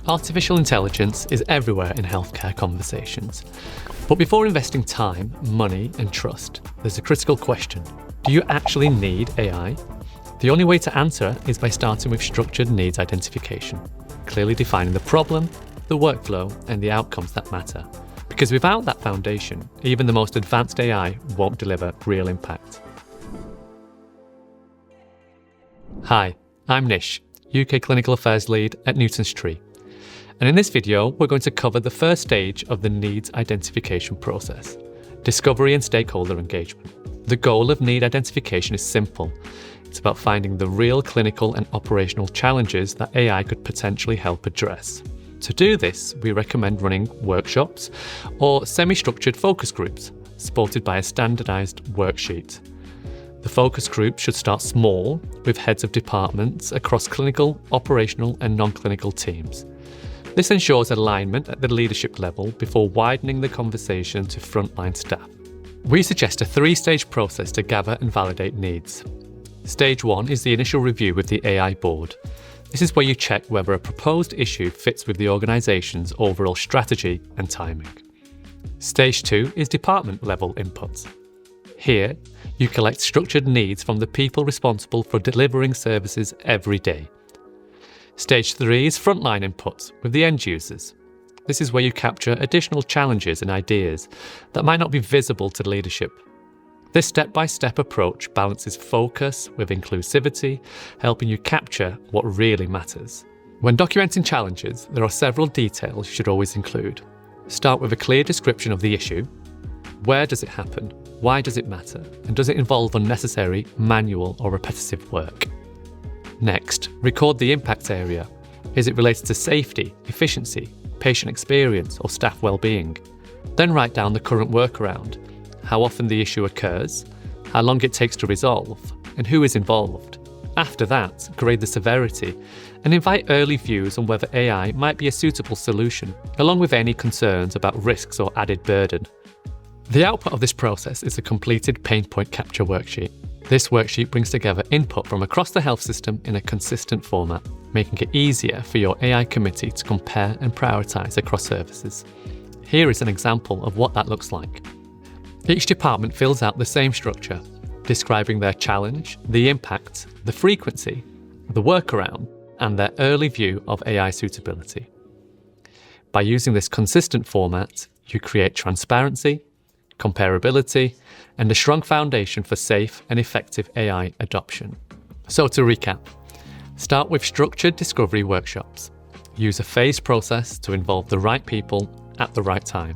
Artificial intelligence is everywhere in healthcare conversations. But before investing time, money, and trust, there's a critical question. Do you actually need AI? The only way to answer is by starting with structured needs identification, clearly defining the problem, the workflow, and the outcomes that matter. Because without that foundation, even the most advanced AI won't deliver real impact. Hi, I'm Nish, UK Clinical Affairs Lead at Newton's Tree. And in this video, we're going to cover the first stage of the needs identification process, discovery and stakeholder engagement. The goal of need identification is simple. It's about finding the real clinical and operational challenges that AI could potentially help address. To do this, we recommend running workshops or semi-structured focus groups, supported by a standardised worksheet. The focus group should start small, with heads of departments across clinical, operational and non-clinical teams. This ensures alignment at the leadership level before widening the conversation to frontline staff. We suggest a three-stage process to gather and validate needs. Stage 1 is the initial review with the AI board. This is where you check whether a proposed issue fits with the organisation's overall strategy and timing. Stage 2 is department-level inputs. Here, you collect structured needs from the people responsible for delivering services every day. Stage 3 is frontline inputs with the end users. This is where you capture additional challenges and ideas that might not be visible to leadership. This step-by-step approach balances focus with inclusivity, helping you capture what really matters. When documenting challenges, there are several details you should always include. Start with a clear description of the issue. Where does it happen? Why does it matter? And does it involve unnecessary, manual or repetitive work? Next, record the impact area. Is it related to safety, efficiency, patient experience, or staff well-being? Then write down the current workaround, how often the issue occurs, how long it takes to resolve, and who is involved. After that, grade the severity and invite early views on whether AI might be a suitable solution, along with any concerns about risks or added burden. The output of this process is a completed pain point capture worksheet. This worksheet brings together input from across the health system in a consistent format, making it easier for your AI committee to compare and prioritise across services. Here is an example of what that looks like. Each department fills out the same structure, describing their challenge, the impact, the frequency, the workaround, and their early view of AI suitability. By using this consistent format, you create transparency, comparability, and a strong foundation for safe and effective AI adoption. So to recap, start with structured discovery workshops. Use a phased process to involve the right people at the right time,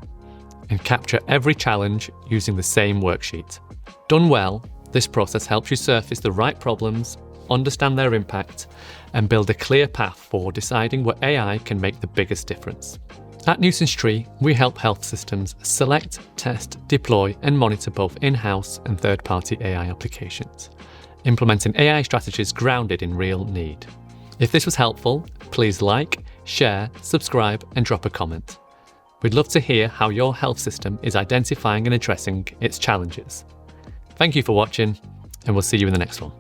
and capture every challenge using the same worksheet. Done well, this process helps you surface the right problems, understand their impact, and build a clear path for deciding where AI can make the biggest difference. At Newton's Tree, we help health systems select, test, deploy, and monitor both in-house and third-party AI applications, implementing AI strategies grounded in real need. If this was helpful, please like, share, subscribe, and drop a comment. We'd love to hear how your health system is identifying and addressing its challenges. Thank you for watching, and we'll see you in the next one.